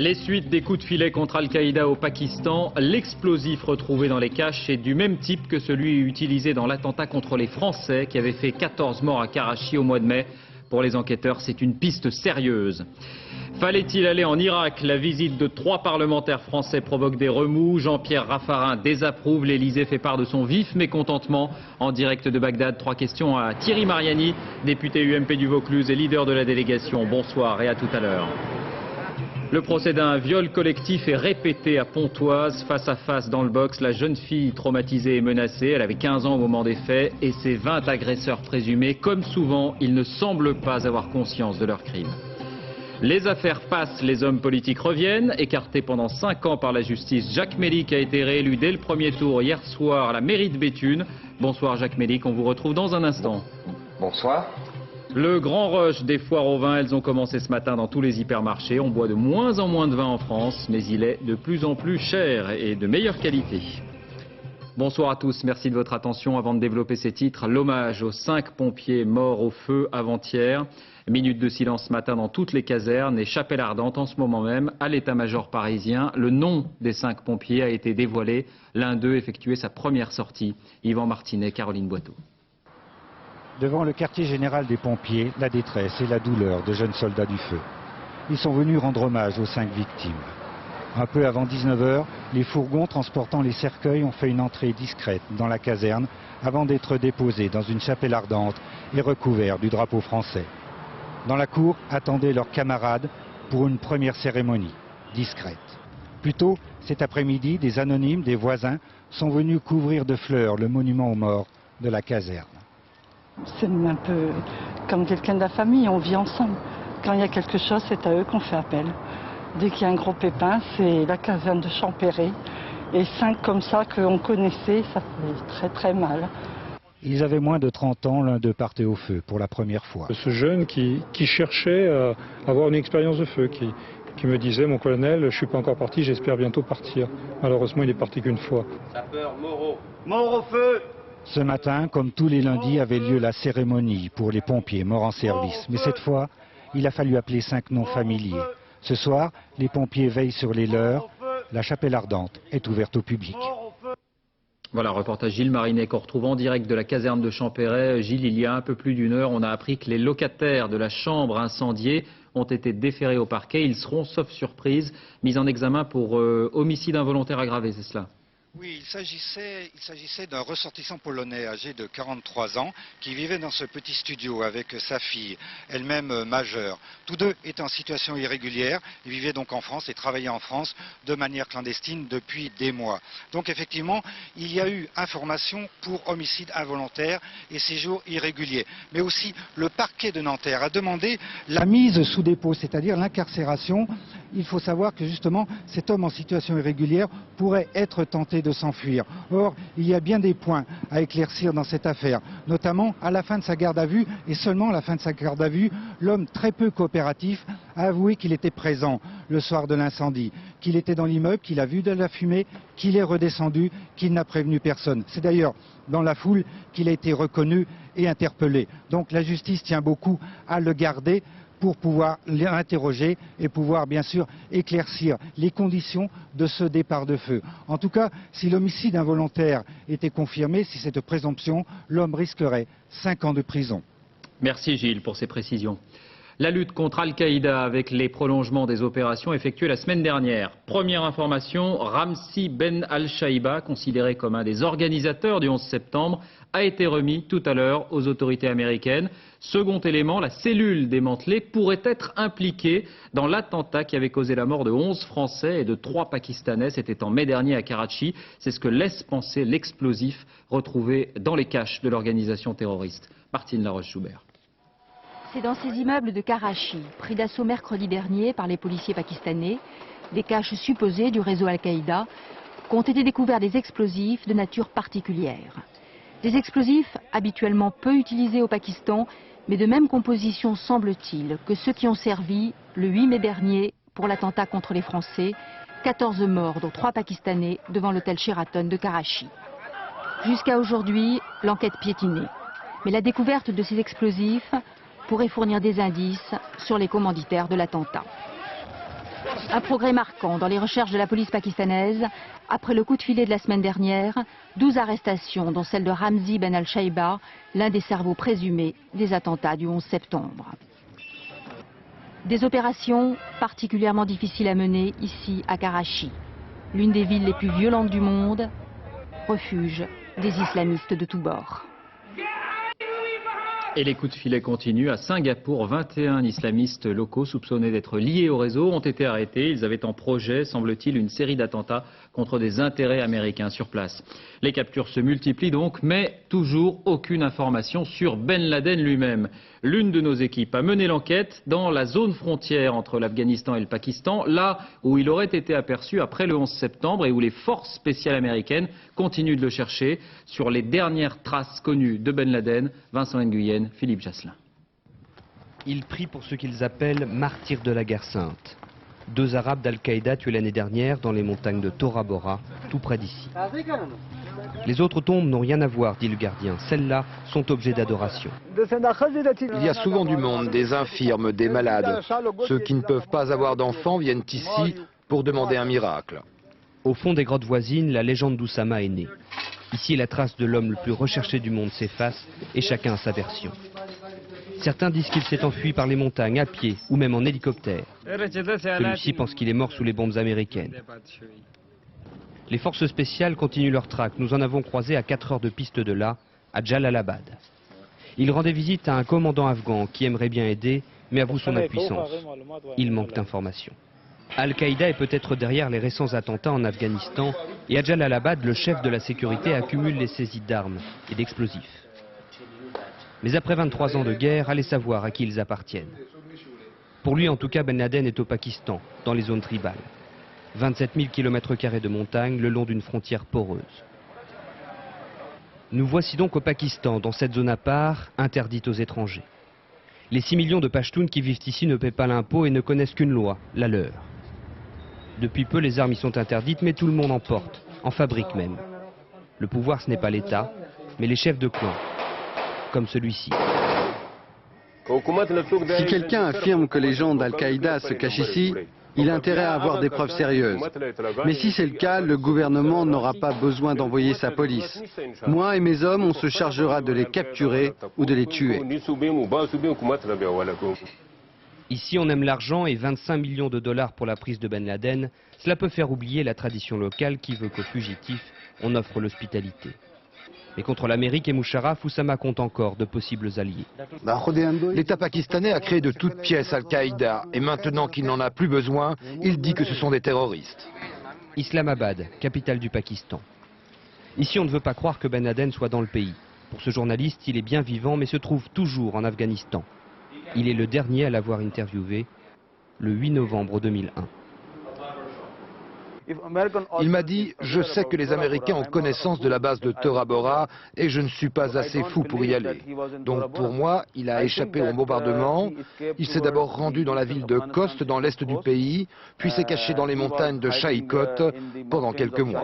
Les suites des coups de filet contre Al-Qaïda au Pakistan, l'explosif retrouvé dans les caches est du même type que celui utilisé dans l'attentat contre les Français qui avait fait 14 morts à Karachi au mois de mai. Pour les enquêteurs, c'est une piste sérieuse. Fallait-il aller en Irak? La visite de 3 parlementaires français provoque des remous. Jean-Pierre Raffarin désapprouve. L'Élysée fait part de son vif mécontentement. En direct de Bagdad, 3 questions à Thierry Mariani, député UMP du Vaucluse et leader de la délégation. Bonsoir et à tout à l'heure. Le procès d'un viol collectif est répété à Pontoise. Face à face dans le box, la jeune fille traumatisée est menacée. Elle avait 15 ans au moment des faits et ses 20 agresseurs présumés. Comme souvent, ils ne semblent pas avoir conscience de leurs crimes. Les affaires passent, les hommes politiques reviennent. Écarté pendant 5 ans par la justice, Jacques Mélic a été réélu dès le premier tour hier soir à la mairie de Béthune. Bonsoir Jacques Mélic, on vous retrouve dans un instant. Bonsoir. Le grand rush des foires au vin, elles ont commencé ce matin dans tous les hypermarchés. On boit de moins en moins de vin en France, mais il est de plus en plus cher et de meilleure qualité. Bonsoir à tous, merci de votre attention. Avant de développer ces titres, l'hommage aux 5 pompiers morts au feu avant-hier. Minute de silence ce matin dans toutes les casernes et chapelle ardente en ce moment même à l'état-major parisien. Le nom des 5 pompiers a été dévoilé. L'un d'eux effectuait sa première sortie. Yvan Martinet, Caroline Boiteau. Devant le quartier général des pompiers, la détresse et la douleur de jeunes soldats du feu. Ils sont venus rendre hommage aux 5 victimes. Un peu avant 19 h, les fourgons transportant les cercueils ont fait une entrée discrète dans la caserne avant d'être déposés dans une chapelle ardente et recouverts du drapeau français. Dans la cour attendaient leurs camarades pour une première cérémonie, discrète. Plus tôt, cet après-midi, des anonymes, des voisins, sont venus couvrir de fleurs le monument aux morts de la caserne. C'est un peu comme quelqu'un de la famille, on vit ensemble. Quand il y a quelque chose, c'est à eux qu'on fait appel. Dès qu'il y a un gros pépin, c'est la caserne de Champéret. Et 5 comme ça qu'on connaissait, ça fait très très mal. Ils avaient moins de 30 ans, l'un d'eux partait au feu pour la première fois. Ce jeune qui cherchait à avoir une expérience de feu, qui me disait, mon colonel, je ne suis pas encore parti, j'espère bientôt partir. Malheureusement, il n'est parti qu'une fois. Sapeur Moreau. Mort au feu. Ce matin, comme tous les lundis, avait lieu la cérémonie pour les pompiers morts en service. Mais cette fois, il a fallu appeler 5 noms familiers. Ce soir, les pompiers veillent sur les leurs. La chapelle ardente est ouverte au public. Voilà, reportage Gilles Marinet qu'on retrouve en direct de la caserne de Champéret. Gilles, il y a un peu plus d'1 heure, on a appris que les locataires de la chambre incendiée ont été déférés au parquet. Ils seront, sauf surprise, mis en examen pour homicide involontaire aggravé, c'est cela ? Oui, il s'agissait d'un ressortissant polonais âgé de 43 ans qui vivait dans ce petit studio avec sa fille, elle-même majeure. Tous deux étaient en situation irrégulière, ils vivaient donc en France et travaillaient en France de manière clandestine depuis des mois. Donc effectivement, il y a eu information pour homicide involontaire et séjour irrégulier. Mais aussi, le parquet de Nanterre a demandé la mise sous dépôt, c'est-à-dire l'incarcération. Il faut savoir que justement, cet homme en situation irrégulière pourrait être tenté de s'enfuir. Or, il y a bien des points à éclaircir dans cette affaire, notamment à la fin de sa garde à vue, et seulement à la fin de sa garde à vue, l'homme très peu coopératif a avoué qu'il était présent le soir de l'incendie, qu'il était dans l'immeuble, qu'il a vu de la fumée, qu'il est redescendu, qu'il n'a prévenu personne. C'est d'ailleurs dans la foule qu'il a été reconnu et interpellé. Donc la justice tient beaucoup à le garder pour pouvoir l'interroger et pouvoir bien sûr éclaircir les conditions de ce départ de feu. En tout cas, si l'homicide involontaire était confirmé, si cette présomption, l'homme risquerait 5 ans de prison. Merci Gilles pour ces précisions. La lutte contre Al-Qaïda avec les prolongements des opérations effectuées la semaine dernière. Première information, Ramzi Ben Al-Shaiba, considéré comme un des organisateurs du 11 septembre, a été remis tout à l'heure aux autorités américaines. Second élément, la cellule démantelée pourrait être impliquée dans l'attentat qui avait causé la mort de 11 Français et de 3 Pakistanais. C'était en mai dernier à Karachi. C'est ce que laisse penser l'explosif retrouvé dans les caches de l'organisation terroriste. Martine Laroche-Joubert. C'est dans ces immeubles de Karachi, pris d'assaut mercredi dernier par les policiers pakistanais, des caches supposées du réseau Al-Qaïda, qu'ont été découverts des explosifs de nature particulière. Des explosifs habituellement peu utilisés au Pakistan, mais de même composition semble-t-il que ceux qui ont servi le 8 mai dernier pour l'attentat contre les Français, 14 morts dont 3 Pakistanais devant l'hôtel Sheraton de Karachi. Jusqu'à aujourd'hui, l'enquête piétinait. Mais la découverte de ces explosifs pourrait fournir des indices sur les commanditaires de l'attentat. Un progrès marquant dans les recherches de la police pakistanaise. Après le coup de filet de la semaine dernière, 12 arrestations, dont celle de Ramzi Ben Al-Shaiba, l'un des cerveaux présumés des attentats du 11 septembre. Des opérations particulièrement difficiles à mener ici à Karachi, l'une des villes les plus violentes du monde, refuge des islamistes de tous bords. Et les coups de filet continuent. À Singapour, 21 islamistes locaux soupçonnés d'être liés au réseau ont été arrêtés. Ils avaient en projet, semble-t-il, une série d'attentats contre des intérêts américains sur place. Les captures se multiplient donc, mais toujours aucune information sur Ben Laden lui-même. L'une de nos équipes a mené l'enquête dans la zone frontière entre l'Afghanistan et le Pakistan, là où il aurait été aperçu après le 11 septembre et où les forces spéciales américaines continuent de le chercher. Sur les dernières traces connues de Ben Laden, Vincent Nguyen, Philippe Jasselin. Ils prient pour ce qu'ils appellent martyrs de la guerre sainte. 2 Arabes d'Al-Qaïda tués l'année dernière dans les montagnes de Tora Bora, tout près d'ici. Les autres tombes n'ont rien à voir, dit le gardien. Celles-là sont objets d'adoration. Il y a souvent du monde, des infirmes, des malades. Ceux qui ne peuvent pas avoir d'enfants viennent ici pour demander un miracle. Au fond des grottes voisines, la légende d'Oussama est née. Ici, la trace de l'homme le plus recherché du monde s'efface et chacun a sa version. Certains disent qu'il s'est enfui par les montagnes, à pied ou même en hélicoptère. Celui-ci pense qu'il est mort sous les bombes américaines. Les forces spéciales continuent leur traque. Nous en avons croisé à 4 heures de piste de là, à Jalalabad. Il rendait visite à un commandant afghan qui aimerait bien aider, mais avoue son impuissance. Il manque d'informations. Al-Qaïda est peut-être derrière les récents attentats en Afghanistan et à Jalalabad, le chef de la sécurité accumule les saisies d'armes et d'explosifs. Mais après 23 ans de guerre, allez savoir à qui ils appartiennent. Pour lui, en tout cas, Ben Laden est au Pakistan, dans les zones tribales. 27 000 km² de montagne le long d'une frontière poreuse. Nous voici donc au Pakistan, dans cette zone à part, interdite aux étrangers. Les 6 millions de Pashtuns qui vivent ici ne paient pas l'impôt et ne connaissent qu'une loi, la leur. Depuis peu, les armes y sont interdites, mais tout le monde en porte, en fabrique même. Le pouvoir, ce n'est pas l'État, mais les chefs de clan, comme celui-ci. Si quelqu'un affirme que les gens d'Al-Qaïda se cachent ici, il a intérêt à avoir des preuves sérieuses. Mais si c'est le cas, le gouvernement n'aura pas besoin d'envoyer sa police. Moi et mes hommes, on se chargera de les capturer ou de les tuer. Ici, on aime l'argent et 25 millions de dollars pour la prise de Ben Laden. Cela peut faire oublier la tradition locale qui veut qu'aux fugitifs, on offre l'hospitalité. Mais contre l'Amérique et Musharraf, Oussama compte encore de possibles alliés. L'État pakistanais a créé de toutes pièces Al-Qaïda et maintenant qu'il n'en a plus besoin, il dit que ce sont des terroristes. Islamabad, capitale du Pakistan. Ici, on ne veut pas croire que Ben Laden soit dans le pays. Pour ce journaliste, il est bien vivant mais se trouve toujours en Afghanistan. Il est le dernier à l'avoir interviewé le 8 novembre 2001. Il m'a dit « Je sais que les Américains ont connaissance de la base de Tora Bora et je ne suis pas assez fou pour y aller. Donc pour moi, il a échappé au bombardement. Il s'est d'abord rendu dans la ville de Khost dans l'est du pays, puis s'est caché dans les montagnes de Shaikot pendant quelques mois.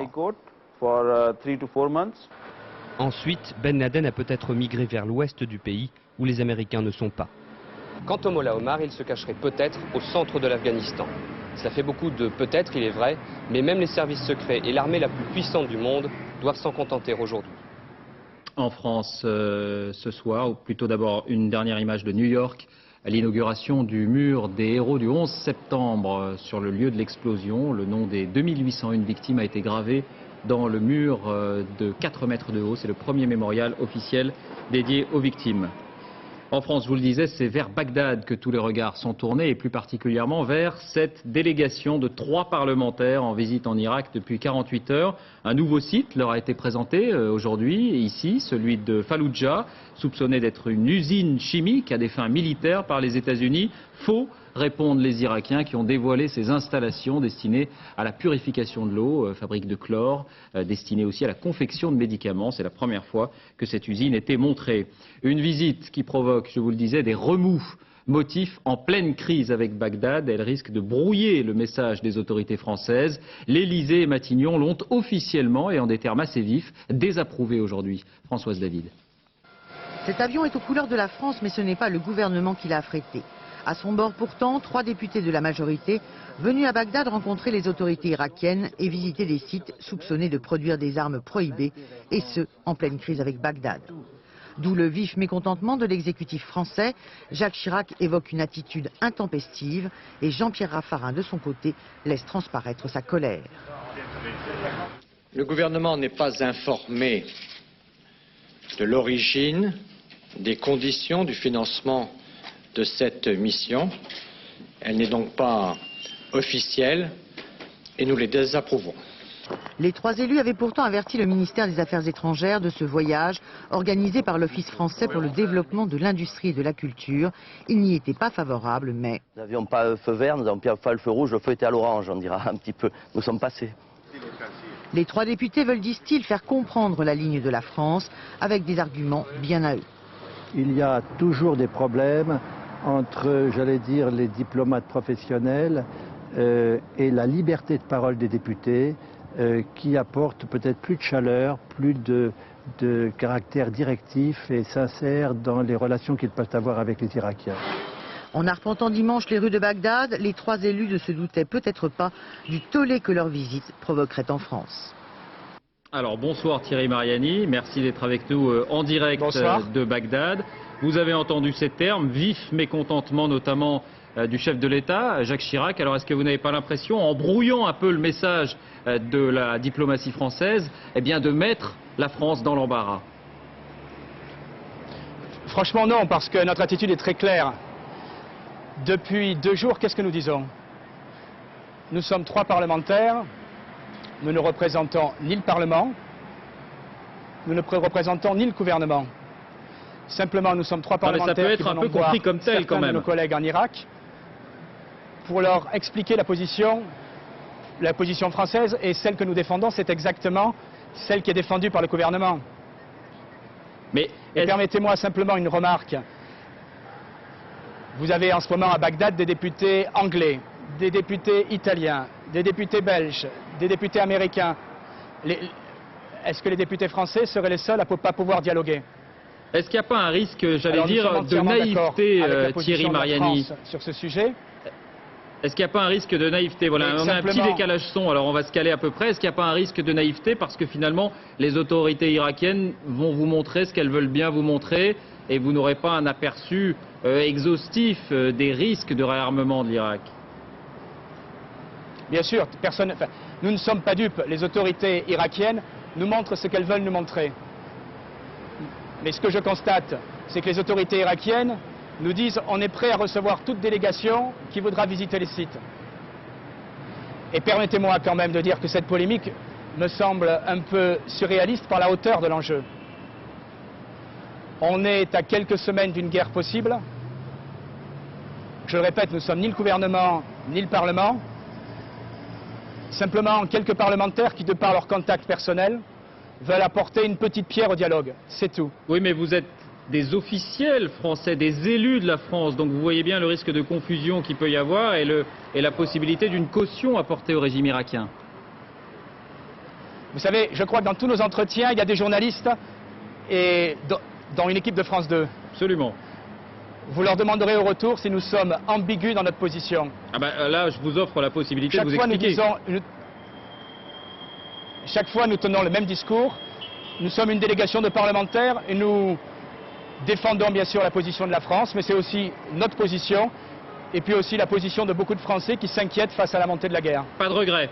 Ensuite, Ben Laden a peut-être migré vers l'ouest du pays où les Américains ne sont pas. Quant au Mollah Omar, il se cacherait peut-être au centre de l'Afghanistan. Ça fait beaucoup de peut-être, il est vrai, mais même les services secrets et l'armée la plus puissante du monde doivent s'en contenter aujourd'hui. En France, ce soir, ou plutôt d'abord une dernière image de New York, à l'inauguration du mur des héros du 11 septembre sur le lieu de l'explosion. Le nom des 2801 victimes a été gravé dans le mur de 4 mètres de haut. C'est le premier mémorial officiel dédié aux victimes. En France, je vous le disais, c'est vers Bagdad que tous les regards sont tournés et plus particulièrement vers cette délégation de 3 parlementaires en visite en Irak depuis 48 heures. Un nouveau site leur a été présenté aujourd'hui, ici, celui de Falloujah, soupçonné d'être une usine chimique à des fins militaires par les États-Unis. Faux, répondent les Irakiens qui ont dévoilé ces installations destinées à la purification de l'eau, fabrique de chlore, destinées aussi à la confection de médicaments. C'est la première fois que cette usine était montrée. Une visite qui provoque, je vous le disais, des remous. Motif en pleine crise avec Bagdad, elle risque de brouiller le message des autorités françaises. L'Élysée et Matignon l'ont officiellement et en des termes assez vifs désapprouvé aujourd'hui. Françoise David. Cet avion est aux couleurs de la France, mais ce n'est pas le gouvernement qui l'a affrété. À son bord pourtant, 3 députés de la majorité venus à Bagdad rencontrer les autorités irakiennes et visiter des sites soupçonnés de produire des armes prohibées, et ce, en pleine crise avec Bagdad. D'où le vif mécontentement de l'exécutif français. Jacques Chirac évoque une attitude intempestive et Jean-Pierre Raffarin, de son côté, laisse transparaître sa colère. Le gouvernement n'est pas informé de l'origine, des conditions du financement de cette mission. Elle n'est donc pas officielle et nous les désapprouvons. Les 3 élus avaient pourtant averti le ministère des Affaires étrangères de ce voyage organisé par l'Office français pour le développement de l'industrie et de la culture. Il n'y était pas favorable, mais... Nous n'avions pas le feu vert, nous n'avions pas le feu rouge, le feu était à l'orange, on dira un petit peu. Nous sommes passés. Les 3 députés veulent, disent-ils, faire comprendre la ligne de la France avec des arguments bien à eux. Il y a toujours des problèmes entre, j'allais dire, les diplomates professionnels et la liberté de parole des députés qui apporte peut-être plus de chaleur, plus de caractère directif et sincère dans les relations qu'ils peuvent avoir avec les Irakiens. En arpentant dimanche les rues de Bagdad, les 3 élus ne se doutaient peut-être pas du tollé que leur visite provoquerait en France. Alors bonsoir Thierry Mariani, merci d'être avec nous en direct de Bagdad. Vous avez entendu ces termes, vif mécontentement notamment du chef de l'État, Jacques Chirac. Alors est-ce que vous n'avez pas l'impression, en brouillant un peu le message de la diplomatie française, eh bien de mettre la France dans l'embarras? Franchement non, parce que notre attitude est très claire. Depuis 2 jours, qu'est-ce que nous disons? Nous sommes 3 parlementaires, nous ne représentons ni le Parlement, nous ne représentons ni le gouvernement. Simplement, nous sommes 3 parlementaires ça peut être qui un peu compris comme tel quand même. De nos collègues en Irak, pour leur expliquer la position française, et celle que nous défendons, c'est exactement celle qui est défendue par le gouvernement. Mais permettez-moi simplement une remarque. Vous avez en ce moment à Bagdad des députés anglais, des députés italiens, des députés belges, des députés américains. Est-ce que les députés français seraient les seuls à ne pas pouvoir dialoguer? Est-ce qu'il n'y a pas un risque, j'allais dire, de naïveté, Thierry Mariani, sur ce sujet? Est-ce qu'il n'y a pas un risque de naïveté? Voilà, on a un petit décalage son, alors on va se caler à peu près. Est-ce qu'il n'y a pas un risque de naïveté parce que finalement les autorités irakiennes vont vous montrer ce qu'elles veulent bien vous montrer et vous n'aurez pas un aperçu exhaustif des risques de réarmement de l'Irak? Bien sûr, nous ne sommes pas dupes. Les autorités irakiennes nous montrent ce qu'elles veulent nous montrer. Mais ce que je constate, c'est que les autorités irakiennes nous disent on est prêt à recevoir toute délégation qui voudra visiter les sites. Et permettez-moi quand même de dire que cette polémique me semble un peu surréaliste par la hauteur de l'enjeu. On est à quelques semaines d'une guerre possible. Je le répète, nous ne sommes ni le gouvernement ni le Parlement. Simplement quelques parlementaires qui, de par leur contact personnel, veulent apporter une petite pierre au dialogue. C'est tout. Oui, mais vous êtes des officiels français, des élus de la France, donc vous voyez bien le risque de confusion qu'il peut y avoir et la possibilité d'une caution apportée au régime irakien. Vous savez, je crois que dans tous nos entretiens, il y a des journalistes et dans une équipe de France 2. Absolument. Vous leur demanderez au retour si nous sommes ambigus dans notre position. Ah ben là, je vous offre la possibilité de vous expliquer. Chaque fois, nous tenons le même discours. Nous sommes une délégation de parlementaires et nous défendons bien sûr la position de la France, mais c'est aussi notre position et puis aussi la position de beaucoup de Français qui s'inquiètent face à la montée de la guerre. Pas de regret?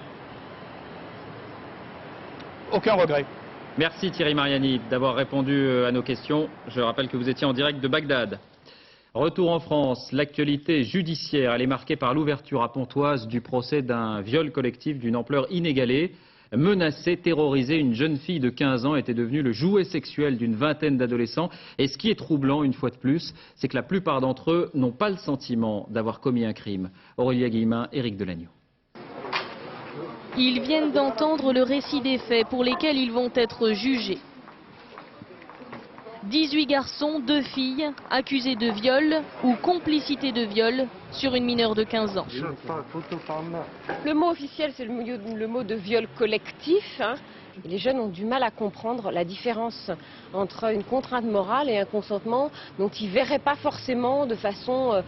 Aucun regret. Merci Thierry Mariani d'avoir répondu à nos questions. Je rappelle que vous étiez en direct de Bagdad. Retour en France, l'actualité judiciaire, elle est marquée par l'ouverture à Pontoise du procès d'un viol collectif d'une ampleur inégalée. Menacée, terrorisée, une jeune fille de 15 ans était devenue le jouet sexuel d'une vingtaine d'adolescents. Et ce qui est troublant, une fois de plus, c'est que la plupart d'entre eux n'ont pas le sentiment d'avoir commis un crime. Aurélia Guillemin, Éric Delagneau. Ils viennent d'entendre le récit des faits pour lesquels ils vont être jugés. 18 garçons, 2 filles, accusés de viol ou complicité de viol, sur une mineure de 15 ans. Le mot officiel, c'est le mot de viol collectif. Et les jeunes ont du mal à comprendre la différence entre une contrainte morale et un consentement dont ils ne verraient pas forcément de façon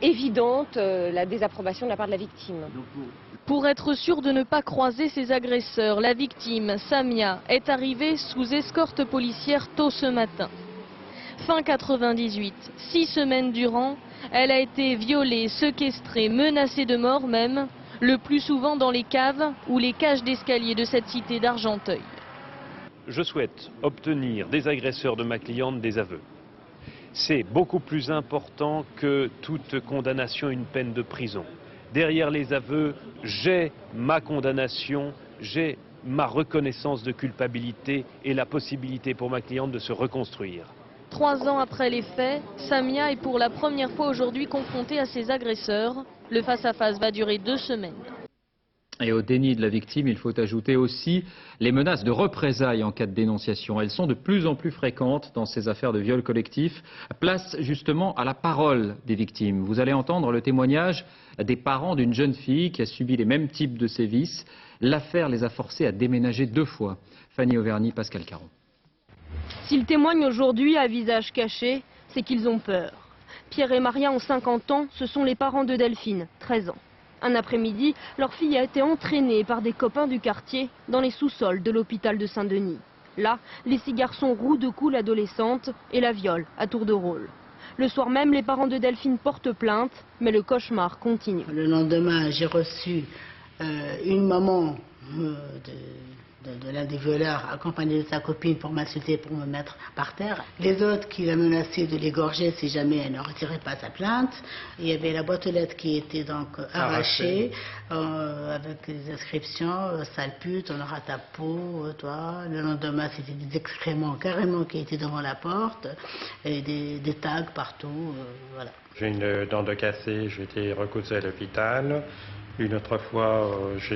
évidente la désapprobation de la part de la victime. Pour être sûr de ne pas croiser ses agresseurs, la victime, Samia, est arrivée sous escorte policière tôt ce matin. Fin 98, 6 semaines durant, elle a été violée, séquestrée, menacée de mort même, le plus souvent dans les caves ou les cages d'escalier de cette cité d'Argenteuil. Je souhaite obtenir des agresseurs de ma cliente des aveux. C'est beaucoup plus important que toute condamnation à une peine de prison. Derrière les aveux, j'ai ma condamnation, j'ai ma reconnaissance de culpabilité et la possibilité pour ma cliente de se reconstruire. 3 ans après les faits, Samia est pour la première fois aujourd'hui confrontée à ses agresseurs. Le face-à-face va durer 2 semaines. Et au déni de la victime, il faut ajouter aussi les menaces de représailles en cas de dénonciation. Elles sont de plus en plus fréquentes dans ces affaires de viol collectif. Place justement à la parole des victimes. Vous allez entendre le témoignage des parents d'une jeune fille qui a subi les mêmes types de sévices. L'affaire les a forcés à déménager 2 fois. Fanny Auvergne, Pascal Caron. S'ils témoignent aujourd'hui à visage caché, c'est qu'ils ont peur. Pierre et Maria ont 50 ans, ce sont les parents de Delphine, 13 ans. Un après-midi, leur fille a été entraînée par des copains du quartier dans les sous-sols de l'hôpital de Saint-Denis. Là, les 6 garçons rouent de coups l'adolescente et la violent à tour de rôle. Le soir même, les parents de Delphine portent plainte, mais le cauchemar continue. Le lendemain, j'ai reçu une maman de l'un des violeurs accompagnée de sa copine pour m'insulter, pour me mettre par terre. Les autres qui la menaçaient de l'égorger si jamais elle ne retirait pas sa plainte. Il y avait la boîte aux lettres qui était donc arrachée avec des inscriptions sale pute, on aura ta peau, toi. Le lendemain, c'était des excréments carrément qui étaient devant la porte et des tags partout. Voilà. J'ai une dent de cassée, j'ai été recousu à l'hôpital. Une autre fois, je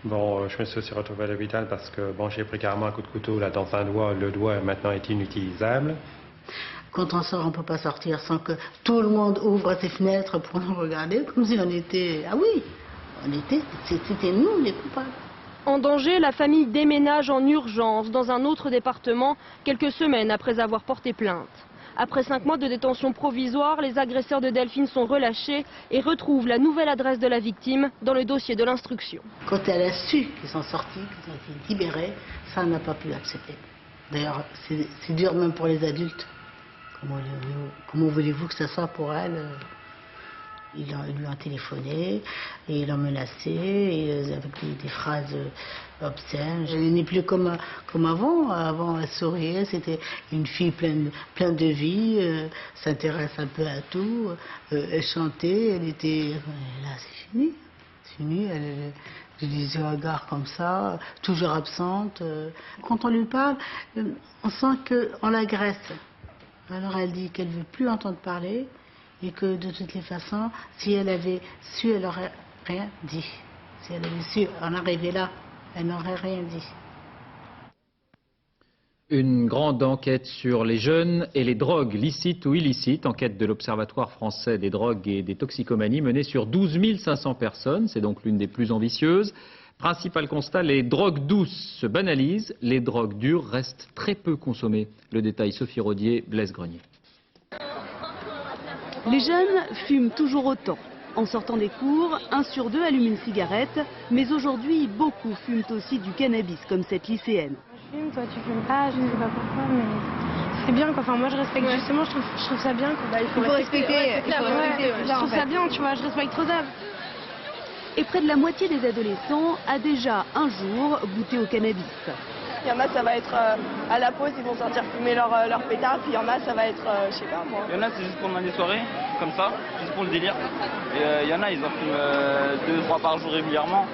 me suis aussi retrouvé à l'hôpital parce que j'ai pris carrément un coup de couteau là dans un doigt. Le doigt maintenant est inutilisable. Quand on sort, on ne peut pas sortir sans que tout le monde ouvre ses fenêtres pour nous regarder, comme si on était... Ah oui, c'était nous les coupables. En danger, la famille déménage en urgence dans un autre département quelques semaines après avoir porté plainte. Après 5 mois de détention provisoire, les agresseurs de Delphine sont relâchés et retrouvent la nouvelle adresse de la victime dans le dossier de l'instruction. Quand elle a su qu'ils sont sortis, qu'ils ont été libérés, ça n'a pas pu accepter. D'ailleurs, c'est dur même pour les adultes. Comment voulez-vous que ce soit pour elle? Ils lui ont téléphoné et ils l'ont menacé avec des phrases obscènes. Elle n'est plus comme avant. Avant, elle souriait, c'était une fille pleine de vie, s'intéresse un peu à tout. Elle chantait, elle était... Là, c'est fini. C'est fini. Elle des regards comme ça, toujours absente. Quand on lui parle, on sent qu'on l'agresse. Alors elle dit qu'elle ne veut plus entendre parler. Et que de toutes les façons, si elle avait su, elle n'aurait rien dit. Si elle avait su en arriver là, elle n'aurait rien dit. Une grande enquête sur les jeunes et les drogues, licites ou illicites. Enquête de l'Observatoire français des drogues et des toxicomanies menée sur 12 500 personnes. C'est donc l'une des plus ambitieuses. Principal constat, les drogues douces se banalisent. Les drogues dures restent très peu consommées. Le détail, Sophie Rodier, Blaise Grenier. Les jeunes fument toujours autant. En sortant des cours, 1 sur 2 allume une cigarette, mais aujourd'hui, beaucoup fument aussi du cannabis, comme cette lycéenne. Je fume, toi tu fumes pas, je ne sais pas pourquoi, mais c'est bien quoi. Enfin, moi je respecte justement, je trouve ça bien. Il faut respecter. Je trouve ça bien, tu vois, je respecte trop ça. Et près de la moitié des adolescents a déjà un jour goûté au cannabis. Il y en a, ça va être à la pause, ils vont sortir fumer leur pétard, puis il y en a, ça va être, je sais pas moi. Il y en a, c'est juste pendant des soirées, comme ça, juste pour le délire. Et il y en a, ils en fument 2-3 par jour régulièrement.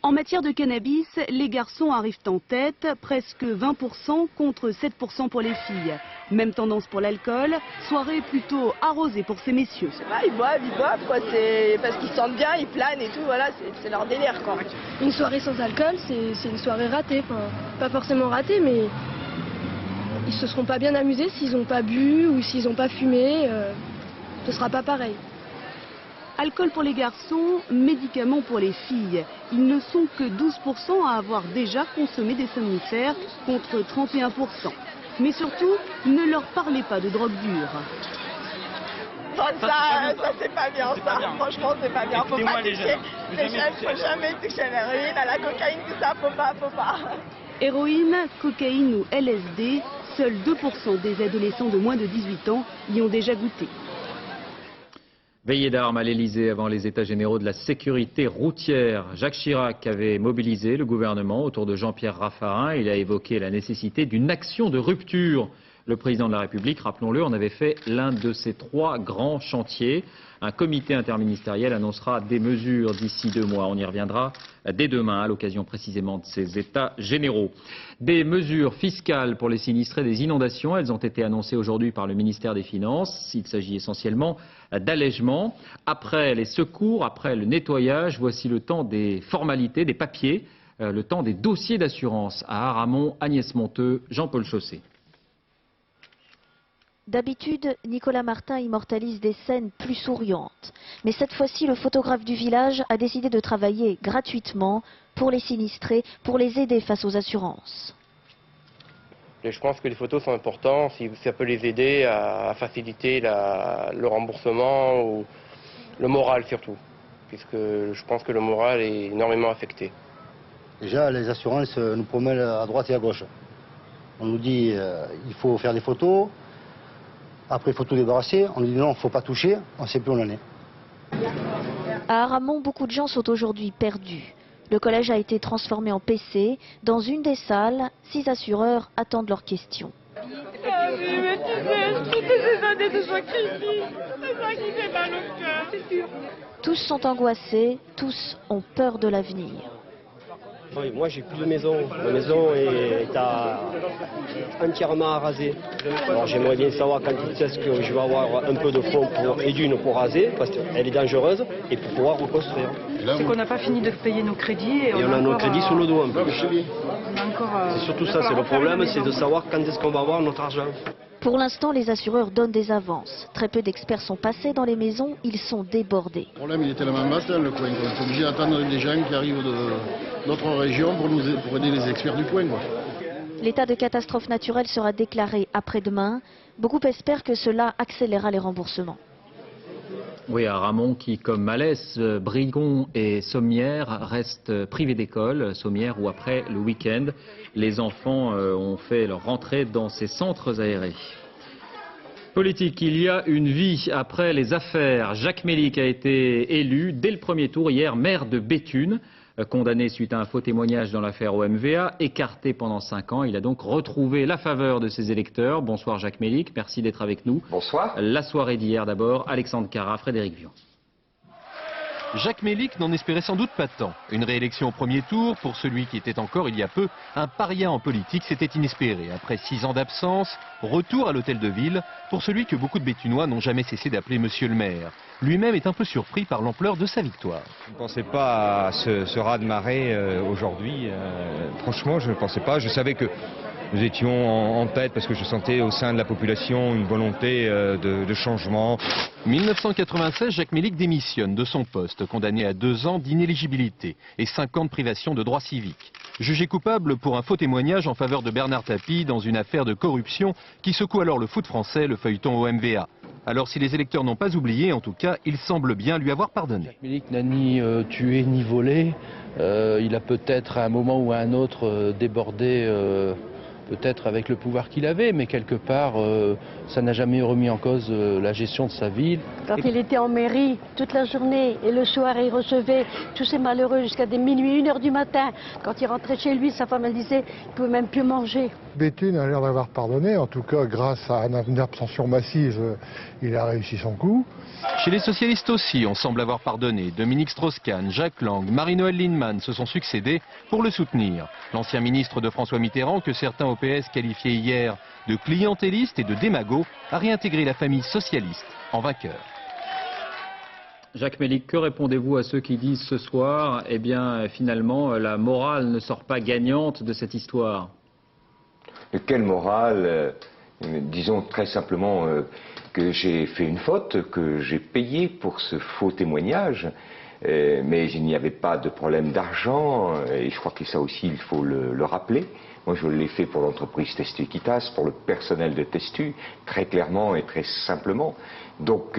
En matière de cannabis, les garçons arrivent en tête, presque 20% contre 7% pour les filles. Même tendance pour l'alcool, soirée plutôt arrosée pour ces messieurs. Je sais pas, ils boivent, quoi, c'est parce qu'ils se sentent bien, ils planent et tout, voilà, c'est leur délire, quoi. Une soirée sans alcool, c'est une soirée ratée, enfin, pas forcément ratée, mais ils se seront pas bien amusés s'ils n'ont pas bu ou s'ils n'ont pas fumé, ce sera pas pareil. Alcool pour les garçons, médicaments pour les filles. Ils ne sont que 12% à avoir déjà consommé des somnifères contre 31%. Mais surtout, ne leur parlez pas de drogue dure. Ça c'est pas bien ça. Franchement, c'est pas bien. Faut pas toucher. Faut jamais toucher à l'héroïne, à la cocaïne, tout ça. Faut pas. Héroïne, cocaïne ou LSD, seuls 2% des adolescents de moins de 18 ans y ont déjà goûté. Veillée d'armes à l'Elysée avant les états généraux de la sécurité routière. Jacques Chirac avait mobilisé le gouvernement autour de Jean-Pierre Raffarin. Il a évoqué la nécessité d'une action de rupture. Le président de la République, rappelons-le, en avait fait l'un de ses 3 grands chantiers. Un comité interministériel annoncera des mesures d'ici 2 mois. On y reviendra dès demain à l'occasion précisément de ces états généraux. Des mesures fiscales pour les sinistrés des inondations. Elles ont été annoncées aujourd'hui par le ministère des Finances. Il s'agit essentiellement d'allègements. Après les secours, après le nettoyage, voici le temps des formalités, des papiers, le temps des dossiers d'assurance. À Aramon, Agnès Monteux, Jean-Paul Chaussé. D'habitude, Nicolas Martin immortalise des scènes plus souriantes. Mais cette fois-ci, le photographe du village a décidé de travailler gratuitement pour les sinistrés, pour les aider face aux assurances. Et je pense que les photos sont importantes, si ça peut les aider à faciliter le remboursement ou le moral surtout, puisque je pense que le moral est énormément affecté. Déjà, les assurances nous promènent à droite et à gauche. On nous dit il faut faire des photos. Après, il faut tout débarrasser. On dit non, il ne faut pas toucher. On ne sait plus où on en est. À Aramon, beaucoup de gens sont aujourd'hui perdus. Le collège a été transformé en PC. Dans une des salles, 6 assureurs attendent leurs questions. Ah oui, mais tu sais, je trouve que ces années de sacrifice, c'est ça qui fait mal au cœur. Tous sont angoissés, tous ont peur de l'avenir. Moi, j'ai plus de maison. Ma maison est entièrement arasée. Alors, j'aimerais bien savoir quand est-ce que je vais avoir un peu de fonds pour raser, parce qu'elle est dangereuse, et pour pouvoir reconstruire. C'est qu'on n'a pas fini de payer nos crédits. Et on a nos crédits sous le dos un peu. C'est surtout ça, c'est le problème, c'est de savoir quand est-ce qu'on va avoir notre argent. Pour l'instant, les assureurs donnent des avances. Très peu d'experts sont passés dans les maisons, ils sont débordés. Le problème, il est tellement vaste dans le coin. On est obligé d'attendre des gens qui arrivent d'autres régions pour aider les experts du coin. L'état de catastrophe naturelle sera déclaré après-demain. Beaucoup espèrent que cela accélérera les remboursements. Oui, à Aramon, qui, comme Malès, Brigon et Sommières, restent privés d'école. Sommières, où après le week-end, les enfants ont fait leur rentrée dans ces centres aérés. Politique, il y a une vie après les affaires. Jacques Mélic a été élu dès le premier tour hier maire de Béthune. Condamné suite à un faux témoignage dans l'affaire OMVA, écarté pendant 5 ans, il a donc retrouvé la faveur de ses électeurs. Bonsoir Jacques Mélic, merci d'être avec nous. Bonsoir. La soirée d'hier d'abord, Alexandre Carra, Frédéric Vian. Jacques Mélic n'en espérait sans doute pas tant. Une réélection au premier tour, pour celui qui était encore il y a peu un paria en politique, c'était inespéré. Après 6 ans d'absence, retour à l'hôtel de ville pour celui que beaucoup de Béthunois n'ont jamais cessé d'appeler Monsieur le maire. Lui-même est un peu surpris par l'ampleur de sa victoire. Je ne pensais pas à ce raz-de-marée aujourd'hui. Franchement, je ne pensais pas. Je savais que nous étions en tête parce que je sentais au sein de la population une volonté de changement. 1996, Jacques Mélic démissionne de son poste, condamné à 2 ans d'inéligibilité et 5 ans de privation de droits civiques. Jugé coupable pour un faux témoignage en faveur de Bernard Tapie dans une affaire de corruption qui secoue alors le foot français, le feuilleton OMVA. Alors si les électeurs n'ont pas oublié, en tout cas, il semble bien lui avoir pardonné. Jacques Mélic n'a ni tué ni volé. Il a peut-être à un moment ou à un autre débordé peut-être avec le pouvoir qu'il avait, mais quelque part, ça n'a jamais remis en cause la gestion de sa ville. Quand il était en mairie toute la journée et le soir, il recevait tous ces malheureux jusqu'à des minuit, 1 h du matin. Quand il rentrait chez lui, sa femme, elle disait qu'il ne pouvait même plus manger. Béthune a l'air d'avoir pardonné, en tout cas grâce à une abstention massive, il a réussi son coup. Chez les socialistes aussi, on semble avoir pardonné. Dominique Strauss-Kahn, Jacques Lang, Marie-Noëlle Lienemann se sont succédés pour le soutenir. L'ancien ministre de François Mitterrand, que certains au PS qualifiaient hier de clientéliste et de démago, a réintégré la famille socialiste en vainqueur. Jacques Mélic, que répondez-vous à ceux qui disent ce soir, eh bien finalement la morale ne sort pas gagnante de cette histoire? De quelle morale? Disons très simplement que j'ai fait une faute, que j'ai payé pour ce faux témoignage, mais il n'y avait pas de problème d'argent, et je crois que ça aussi il faut le rappeler. Moi je l'ai fait pour l'entreprise Testu Equitas, pour le personnel de Testu, très clairement et très simplement. Donc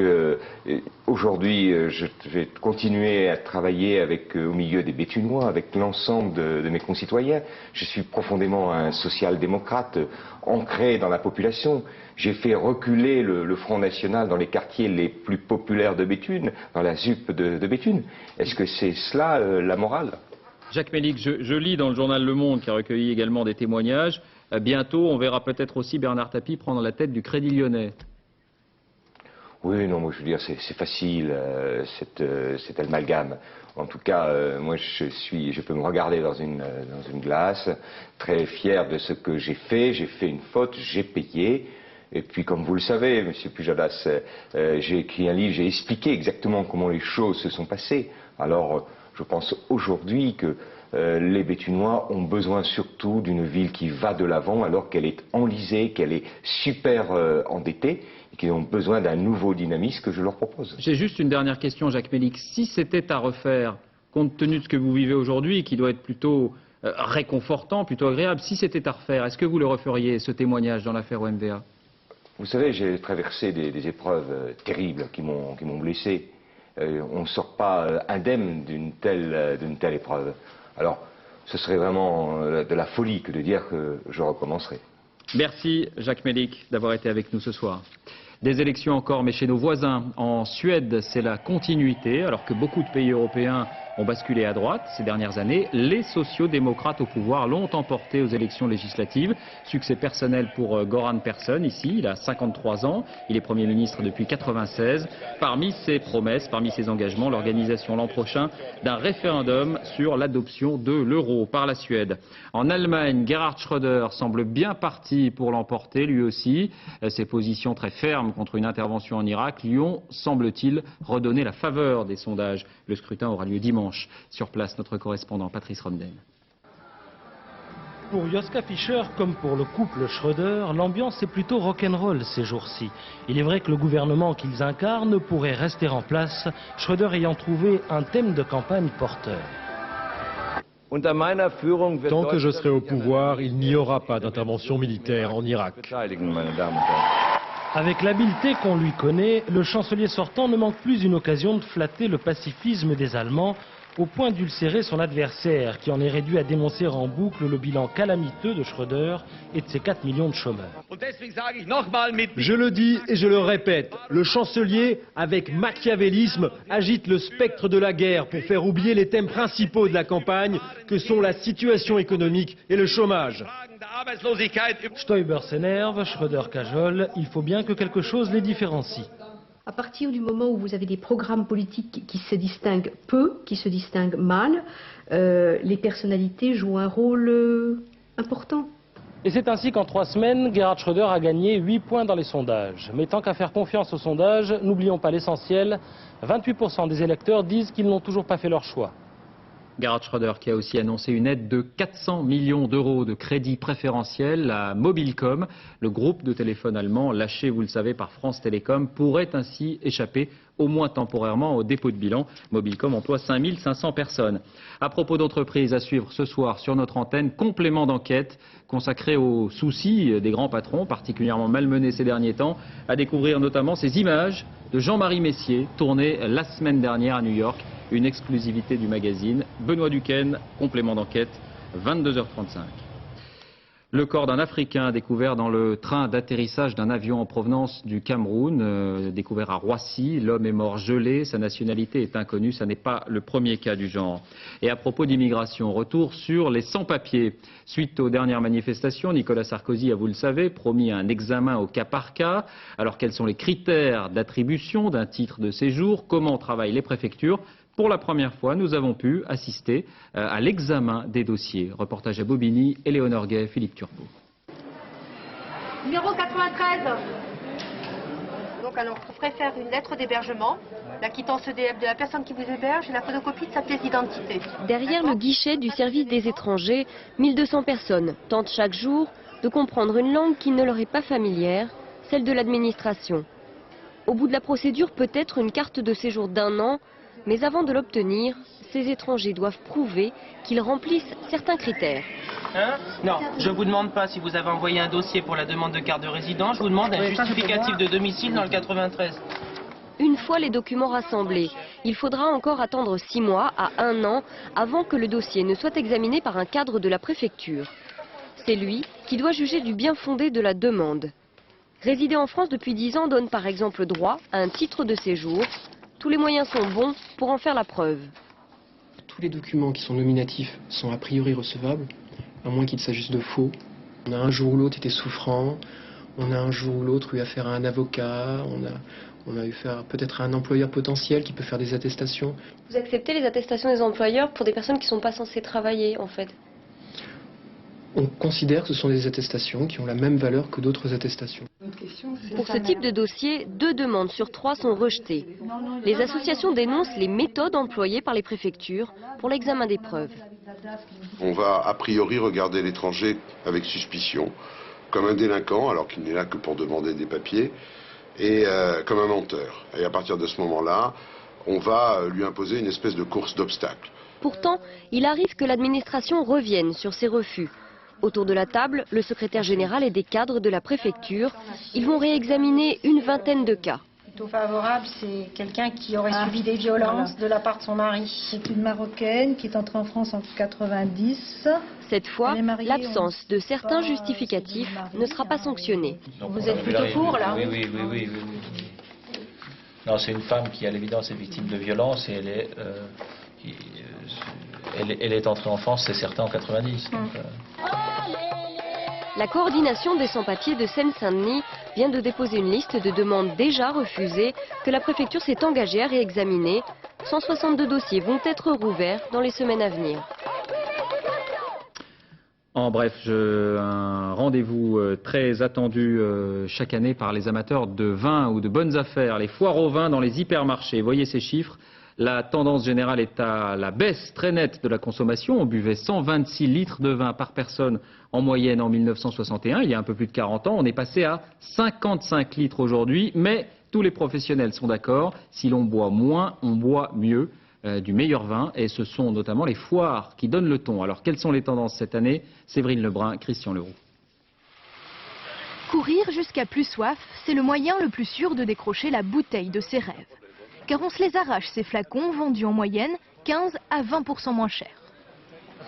aujourd'hui je vais continuer à travailler au milieu des Béthunois, avec l'ensemble de mes concitoyens. Je suis profondément un social-démocrate ancré dans la population. J'ai fait reculer le Front National dans les quartiers les plus populaires de Béthune, dans la ZUP de Béthune. Est-ce que c'est cela la morale ? Jacques Mélic, je lis dans le journal Le Monde, qui a recueilli également des témoignages, bientôt on verra peut-être aussi Bernard Tapie prendre la tête du Crédit Lyonnais. Oui, non, moi je veux dire, c'est facile, cet amalgame. En tout cas, moi je peux me regarder dans une glace, très fier de ce que j'ai fait une faute, j'ai payé. Et puis comme vous le savez, Monsieur Pujadas, j'ai écrit un livre, j'ai expliqué exactement comment les choses se sont passées. Alors je pense aujourd'hui que les Béthunois ont besoin surtout d'une ville qui va de l'avant alors qu'elle est enlisée, qu'elle est super endettée et qu'ils ont besoin d'un nouveau dynamisme que je leur propose. J'ai juste une dernière question, Jacques Mélic. Si c'était à refaire, compte tenu de ce que vous vivez aujourd'hui, qui doit être plutôt réconfortant, plutôt agréable, si c'était à refaire, est-ce que vous le referiez, ce témoignage dans l'affaire OMVA ? Vous savez, j'ai traversé des épreuves terribles qui m'ont blessé. On ne sort pas indemne d'une telle épreuve. Alors, ce serait vraiment de la folie que de dire que je recommencerai. Merci Jacques Mélic d'avoir été avec nous ce soir. Des élections encore, mais chez nos voisins. En Suède, c'est la continuité. Alors que beaucoup de pays européens ont basculé à droite ces dernières années, les sociaux-démocrates au pouvoir l'ont emporté aux élections législatives. Succès personnel pour Göran Persson ici, il a 53 ans, il est Premier ministre depuis 1996. Parmi ses promesses, parmi ses engagements, l'organisation l'an prochain d'un référendum sur l'adoption de l'euro par la Suède. En Allemagne, Gerhard Schröder semble bien parti pour l'emporter lui aussi. Ses positions très fermes contre une intervention en Irak lui ont, semble-t-il, redonné la faveur des sondages. Le scrutin aura lieu dimanche. Sur place, notre correspondant Patrice Romden. Pour Joschka Fischer, comme pour le couple Schröder, l'ambiance est plutôt rock'n'roll ces jours-ci. Il est vrai que le gouvernement qu'ils incarnent pourrait rester en place, Schröder ayant trouvé un thème de campagne porteur. Tant que je serai au pouvoir, il n'y aura pas d'intervention militaire en Irak. Avec l'habileté qu'on lui connaît, le chancelier sortant ne manque plus une occasion de flatter le pacifisme des Allemands, au point d'ulcérer son adversaire, qui en est réduit à dénoncer en boucle le bilan calamiteux de Schröder et de ses 4 millions de chômeurs. Je le dis et je le répète, le chancelier, avec machiavélisme, agite le spectre de la guerre pour faire oublier les thèmes principaux de la campagne, que sont la situation économique et le chômage. Stoiber s'énerve, Schröder cajole, il faut bien que quelque chose les différencie. À partir du moment où vous avez des programmes politiques qui se distinguent peu, qui se distinguent mal, les personnalités jouent un rôle important. Et c'est ainsi qu'en 3 semaines, Gerhard Schröder a gagné 8 points dans les sondages. Mais tant qu'à faire confiance aux sondages, n'oublions pas l'essentiel, 28% des électeurs disent qu'ils n'ont toujours pas fait leur choix. Gerhard Schröder qui a aussi annoncé une aide de 400 millions d'euros de crédit préférentiel à Mobilcom. Le groupe de téléphone allemand, lâché, vous le savez, par France Télécom, pourrait ainsi échapper, au moins temporairement, au dépôt de bilan. Mobilcom emploie 5500 personnes. À propos d'entreprises, à suivre ce soir sur notre antenne, complément d'enquête consacré aux soucis des grands patrons, particulièrement malmenés ces derniers temps, à découvrir notamment ces images de Jean-Marie Messier, tournées la semaine dernière à New York. Une exclusivité du magazine. Benoît Duquesne, complément d'enquête, 22h35. Le corps d'un Africain découvert dans le train d'atterrissage d'un avion en provenance du Cameroun, découvert à Roissy. L'homme est mort gelé, sa nationalité est inconnue, ça n'est pas le premier cas du genre. Et à propos d'immigration, retour sur les sans-papiers. Suite aux dernières manifestations, Nicolas Sarkozy a, vous le savez, promis un examen au cas par cas. Alors quels sont les critères d'attribution d'un titre de séjour? Comment travaillent les préfectures? Pour la première fois, nous avons pu assister à l'examen des dossiers. Reportage à Bobigny, Éléonore Gay, Philippe Turbo. Numéro 93. Donc alors, on préfère une lettre d'hébergement, la quittance EDF de la personne qui vous héberge et la photocopie de sa pièce d'identité. Derrière le guichet du service des étrangers, 1200 personnes tentent chaque jour de comprendre une langue qui ne leur est pas familière, celle de l'administration. Au bout de la procédure, peut-être une carte de séjour d'1 an, mais avant de l'obtenir, ces étrangers doivent prouver qu'ils remplissent certains critères. Non, je ne vous demande pas si vous avez envoyé un dossier pour la demande de carte de résidence, je vous demande un justificatif de domicile dans le 93. Une fois les documents rassemblés, il faudra encore attendre 6 mois à 1 an avant que le dossier ne soit examiné par un cadre de la préfecture. C'est lui qui doit juger du bien fondé de la demande. Résider en France depuis 10 ans donne par exemple droit à un titre de séjour. Tous les moyens sont bons pour en faire la preuve. Tous les documents qui sont nominatifs sont a priori recevables, à moins qu'il s'agisse de faux. On a un jour ou l'autre été souffrant, on a un jour ou l'autre eu affaire à un avocat, on a eu affaire peut-être à un employeur potentiel qui peut faire des attestations. Vous acceptez les attestations des employeurs pour des personnes qui ne sont pas censées travailler en fait? On considère que ce sont des attestations qui ont la même valeur que d'autres attestations. Pour ce type de dossier, 2 demandes sur 3 sont rejetées. Les associations dénoncent les méthodes employées par les préfectures pour l'examen des preuves. On va a priori regarder l'étranger avec suspicion, comme un délinquant alors qu'il n'est là que pour demander des papiers, et comme un menteur. Et à partir de ce moment-là, on va lui imposer une espèce de course d'obstacles. Pourtant, il arrive que l'administration revienne sur ces refus. Autour de la table, le secrétaire général et des cadres de la préfecture. Ils vont réexaminer une vingtaine de cas. Plutôt favorable, c'est quelqu'un qui aurait subi des violences de la part de son mari. C'est une Marocaine qui est entrée en France en 90. Cette fois, l'absence de certains justificatifs ne sera pas sanctionnée. Vous êtes plutôt pour, là? Oui. Non, c'est une femme qui, à l'évidence, est victime de violence et elle est entrée en France, c'est certain, en 90. Donc, La coordination des sans-papiers de Seine-Saint-Denis vient de déposer une liste de demandes déjà refusées que la préfecture s'est engagée à réexaminer. 162 dossiers vont être rouverts dans les semaines à venir. En bref, un rendez-vous très attendu chaque année par les amateurs de vin ou de bonnes affaires, les foires au vin dans les hypermarchés. Voyez ces chiffres. La tendance générale est à la baisse très nette de la consommation. On buvait 126 litres de vin par personne en moyenne en 1961, il y a un peu plus de 40 ans. On est passé à 55 litres aujourd'hui, mais tous les professionnels sont d'accord. Si l'on boit moins, on boit mieux, du meilleur vin. Et ce sont notamment les foires qui donnent le ton. Alors quelles sont les tendances cette année? Séverine Lebrun, Christian Leroux. Courir jusqu'à plus soif, c'est le moyen le plus sûr de décrocher la bouteille de ses rêves. Car on se les arrache, ces flacons vendus en moyenne 15 à 20% moins cher.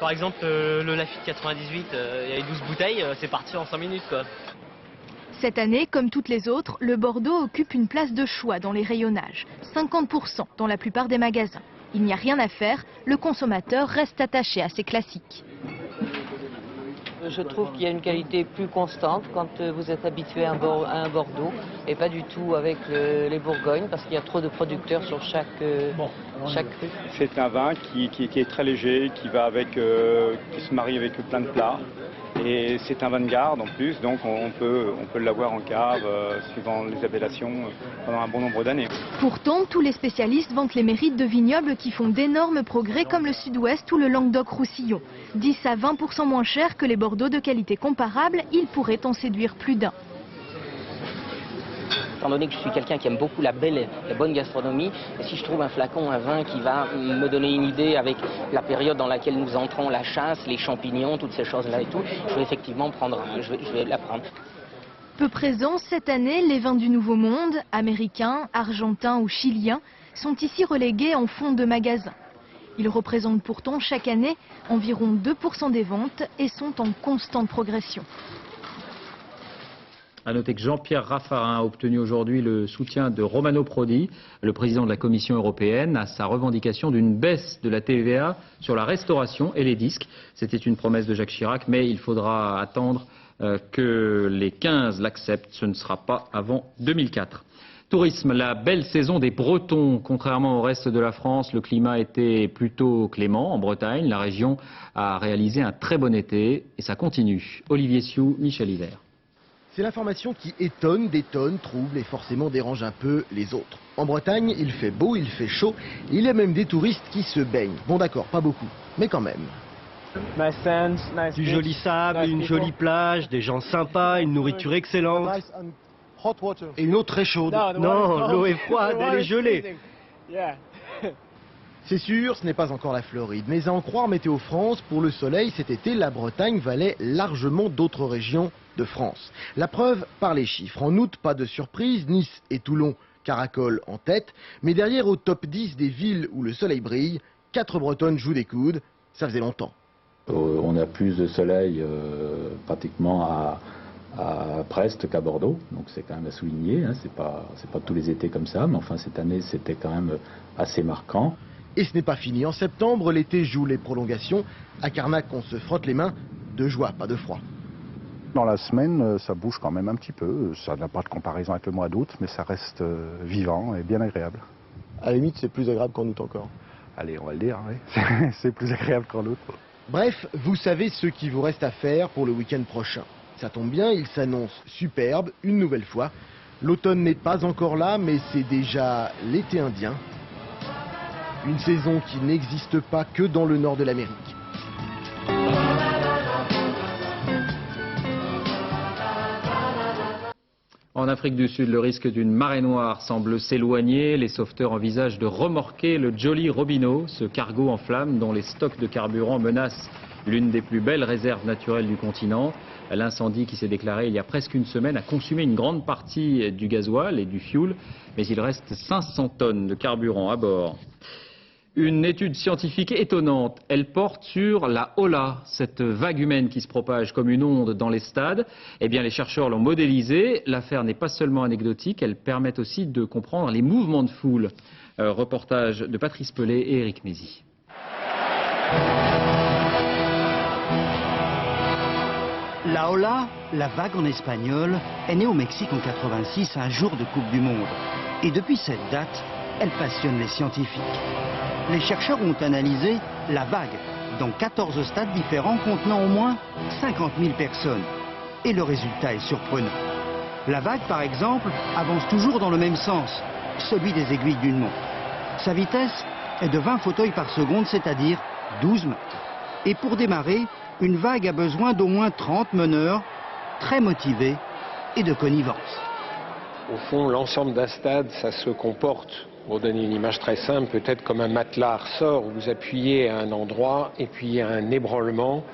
Par exemple, le Lafite 98, il y avait 12 bouteilles, c'est parti en 5 minutes, quoi. Cette année, comme toutes les autres, le Bordeaux occupe une place de choix dans les rayonnages, 50% dans la plupart des magasins. Il n'y a rien à faire, le consommateur reste attaché à ses classiques. Je trouve qu'il y a une qualité plus constante quand vous êtes habitué à un Bordeaux et pas du tout avec les Bourgognes parce qu'il y a trop de producteurs sur chaque cru. C'est un vin qui est très léger, qui se marie avec plein de plats. Et c'est un vin de garde en plus, donc on peut l'avoir en cave, suivant les appellations, pendant un bon nombre d'années. Pourtant, tous les spécialistes vantent les mérites de vignobles qui font d'énormes progrès comme le Sud-Ouest ou le Languedoc-Roussillon. 10 à 20% moins cher que les Bordeaux de qualité comparable, ils pourraient en séduire plus d'un. Étant donné que je suis quelqu'un qui aime beaucoup la bonne gastronomie, et si je trouve un flacon, un vin qui va me donner une idée avec la période dans laquelle nous entrons, la chasse, les champignons, toutes ces choses-là et tout, je vais effectivement je vais la prendre. Peu présents cette année, les vins du Nouveau Monde, américains, argentins ou chiliens, sont ici relégués en fond de magasin. Ils représentent pourtant chaque année environ 2% des ventes et sont en constante progression. A noter que Jean-Pierre Raffarin a obtenu aujourd'hui le soutien de Romano Prodi, le président de la Commission européenne, à sa revendication d'une baisse de la TVA sur la restauration et les disques. C'était une promesse de Jacques Chirac, mais il faudra attendre que les 15 l'acceptent. Ce ne sera pas avant 2004. Tourisme, la belle saison des Bretons. Contrairement au reste de la France, le climat était plutôt clément en Bretagne. La région a réalisé un très bon été et ça continue. Olivier Sioux, Michel Hiver. C'est l'information qui étonne, détonne, trouble et forcément dérange un peu les autres. En Bretagne, il fait beau, il fait chaud, il y a même des touristes qui se baignent. Bon d'accord, pas beaucoup, mais quand même. Du joli sable, une jolie plage, des gens sympas, une nourriture excellente. Et une eau très chaude. Non, l'eau est froide, elle est gelée. C'est sûr, ce n'est pas encore la Floride, mais à en croire Météo France, pour le soleil cet été, la Bretagne valait largement d'autres régions de France. La preuve par les chiffres. En août, pas de surprise, Nice et Toulon caracolent en tête, mais derrière au top 10 des villes où le soleil brille, 4 Bretonnes jouent des coudes, ça faisait longtemps. On a plus de soleil pratiquement à Brest qu'à Bordeaux, donc c'est quand même à souligner, hein. C'est pas tous les étés comme ça, mais enfin cette année c'était quand même assez marquant. Et ce n'est pas fini. En septembre, l'été joue les prolongations. À Carnac, on se frotte les mains de joie, pas de froid. Dans la semaine, ça bouge quand même un petit peu. Ça n'a pas de comparaison avec le mois d'août, mais ça reste vivant et bien agréable. À la limite, c'est plus agréable qu'en août encore. Allez, on va le dire, oui. C'est plus agréable qu'en août. Bref, vous savez ce qu'il vous reste à faire pour le week-end prochain. Ça tombe bien, il s'annonce superbe, une nouvelle fois. L'automne n'est pas encore là, mais c'est déjà l'été indien. Une saison qui n'existe pas que dans le nord de l'Amérique. En Afrique du Sud, le risque d'une marée noire semble s'éloigner. Les sauveteurs envisagent de remorquer le Jolly Robino, ce cargo en flammes dont les stocks de carburant menacent l'une des plus belles réserves naturelles du continent. L'incendie qui s'est déclaré il y a presque une semaine a consumé une grande partie du gasoil et du fioul, mais il reste 500 tonnes de carburant à bord. Une étude scientifique étonnante, elle porte sur la hola, cette vague humaine qui se propage comme une onde dans les stades. Eh bien, les chercheurs l'ont modélisée. L'affaire n'est pas seulement anecdotique, elle permet aussi de comprendre les mouvements de foule. Reportage de Patrice Pellet et Éric Mézy. La hola, la vague en espagnol, est née au Mexique en 86, un jour de Coupe du Monde. Et depuis cette date, elle passionne les scientifiques. Les chercheurs ont analysé la vague dans 14 stades différents contenant au moins 50 000 personnes. Et le résultat est surprenant. La vague, par exemple, avance toujours dans le même sens, celui des aiguilles d'une montre. Sa vitesse est de 20 fauteuils par seconde, c'est-à-dire 12 mètres. Et pour démarrer, une vague a besoin d'au moins 30 meneurs, très motivés et de connivence. Au fond, l'ensemble d'un stade, ça se comporte, pour donner une image très simple, peut-être comme un matelas ressort où vous appuyez à un endroit et puis il y a un ébranlement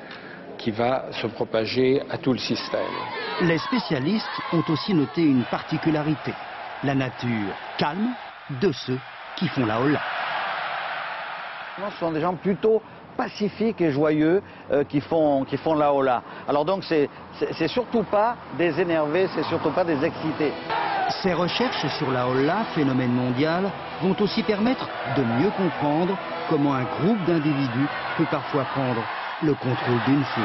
qui va se propager à tout le système. Les spécialistes ont aussi noté une particularité, la nature calme de ceux qui font la hola. Ce sont des gens plutôt pacifiques et joyeux qui font la hola. Alors donc c'est surtout pas des énervés, c'est surtout pas des excités. Ces recherches sur la hola, phénomène mondial, vont aussi permettre de mieux comprendre comment un groupe d'individus peut parfois prendre le contrôle d'une foule.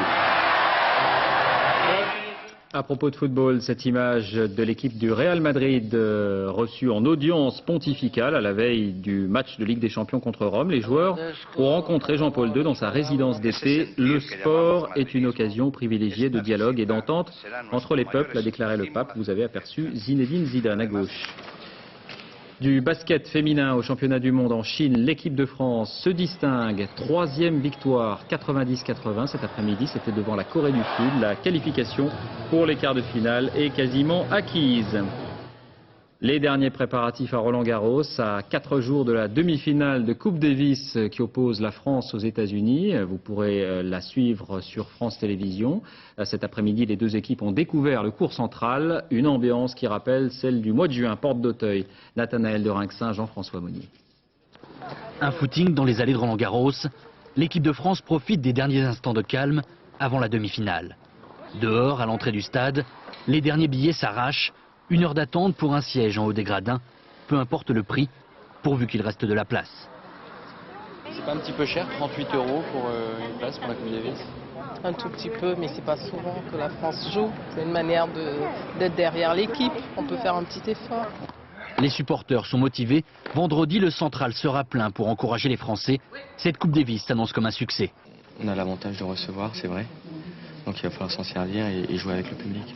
À propos de football, cette image de l'équipe du Real Madrid reçue en audience pontificale à la veille du match de Ligue des Champions contre Rome. Les joueurs ont rencontré Jean-Paul II dans sa résidence d'été. Le sport est une occasion privilégiée de dialogue et d'entente entre les peuples, a déclaré le pape. Vous avez aperçu Zinedine Zidane à gauche. Du basket féminin au championnat du monde en Chine, l'équipe de France se distingue. 3e victoire, 90-80 cet après-midi. C'était devant la Corée du Sud. La qualification pour les quarts de finale est quasiment acquise. Les derniers préparatifs à Roland-Garros, à 4 jours de la demi-finale de Coupe Davis qui oppose la France aux États-Unis. Vous pourrez la suivre sur France Télévisions. Cet après-midi, les deux équipes ont découvert le court central, une ambiance qui rappelle celle du mois de juin, porte d'Auteuil. Nathanaël de Rinxin, Jean-François Monnier. Un footing dans les allées de Roland-Garros. L'équipe de France profite des derniers instants de calme avant la demi-finale. Dehors, à l'entrée du stade, les derniers billets s'arrachent. 1 heure d'attente pour un siège en haut des gradins, peu importe le prix, pourvu qu'il reste de la place. C'est pas un petit peu cher, 38 € pour une place pour la Coupe Davis? Un tout petit peu, mais c'est pas souvent que la France joue. C'est une manière d'être derrière l'équipe, on peut faire un petit effort. Les supporters sont motivés. Vendredi, le central sera plein pour encourager les Français. Cette Coupe Davis s'annonce comme un succès. On a l'avantage de recevoir, c'est vrai. Donc il va falloir s'en servir et jouer avec le public.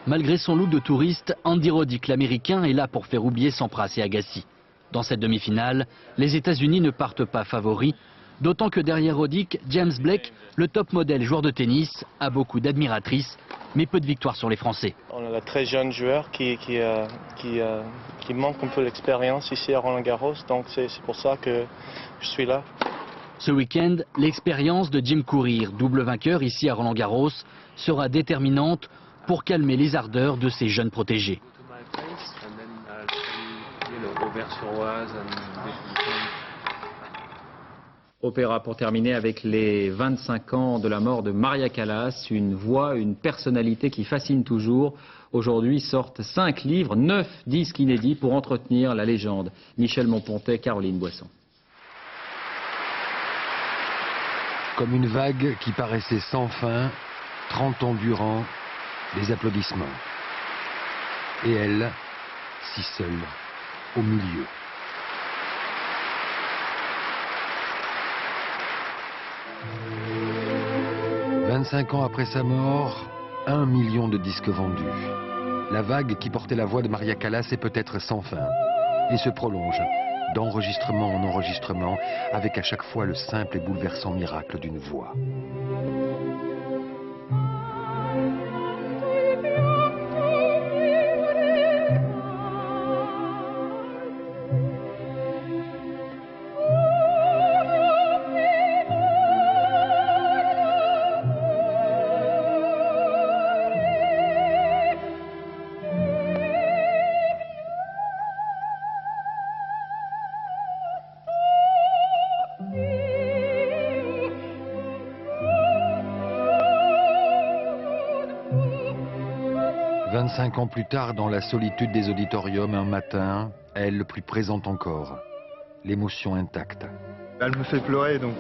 Malgré son look de touriste, Andy Roddick, l'Américain, est là pour faire oublier Sampras et Agassi. Dans cette demi-finale, les États-Unis ne partent pas favoris. D'autant que derrière Roddick, James Blake, le top modèle joueur de tennis, a beaucoup d'admiratrices, mais peu de victoires sur les Français. On a de très jeunes joueurs qui manquent un peu l'expérience ici à Roland-Garros, donc c'est pour ça que je suis là. Ce week-end, l'expérience de Jim Courier, double vainqueur ici à Roland-Garros, sera déterminante pour calmer les ardeurs de ses jeunes protégés. Opéra pour terminer avec les 25 ans de la mort de Maria Callas, une voix, une personnalité qui fascine toujours. Aujourd'hui sortent 5 livres, 9 disques inédits pour entretenir la légende. Michel Monpontet, Caroline Boisson. Comme une vague qui paraissait sans fin, 30 ans durant, des applaudissements. Et elle, si seule, au milieu. « 25 ans après sa mort, 1 million de disques vendus. La vague qui portait la voix de Maria Callas est peut-être sans fin et se prolonge d'enregistrement en enregistrement avec à chaque fois le simple et bouleversant miracle d'une voix. » Cinq ans plus tard, dans la solitude des auditoriums, un matin, elle, plus présente encore, l'émotion intacte. Elle me fait pleurer, donc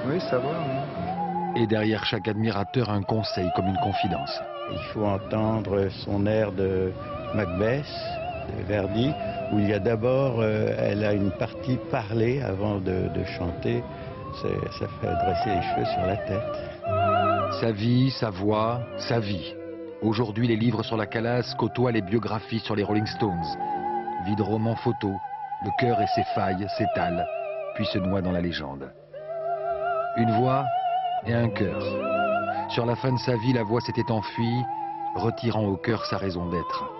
oui, ça va. Oui. Et derrière chaque admirateur, un conseil comme une confidence. Il faut entendre son air de Macbeth, de Verdi, où il y a d'abord, elle a une partie parlée avant de chanter. Ça fait dresser les cheveux sur la tête. Sa vie, sa voix, sa vie. Aujourd'hui, les livres sur la Callas côtoient les biographies sur les Rolling Stones. Vide roman photo, le cœur et ses failles s'étalent, puis se noient dans la légende. Une voix et un cœur. Sur la fin de sa vie, la voix s'était enfuie, retirant au cœur sa raison d'être.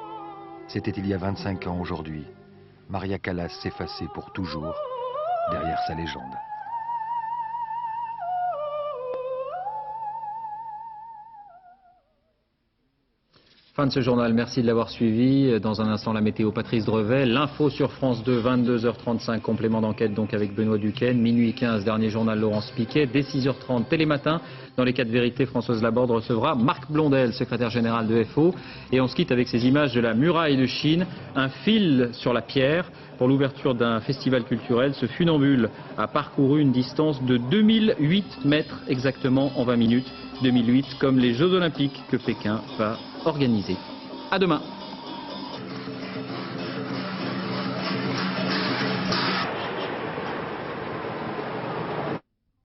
C'était il y a 25 ans aujourd'hui. Maria Callas s'effaçait pour toujours derrière sa légende. Fin de ce journal, merci de l'avoir suivi. Dans un instant, la météo, Patrice Drevet. L'info sur France 2, 22h35, complément d'enquête donc avec Benoît Duquesne. Minuit 15, dernier journal, Laurence Piquet. Dès 6h30, Télématin. Dans les 4 vérités, Françoise Laborde recevra Marc Blondel, secrétaire général de FO. Et on se quitte avec ces images de la muraille de Chine. Un fil sur la pierre pour l'ouverture d'un festival culturel. Ce funambule a parcouru une distance de 2008 mètres exactement en 20 minutes. 2008, comme les Jeux Olympiques que Pékin va organiser. À demain.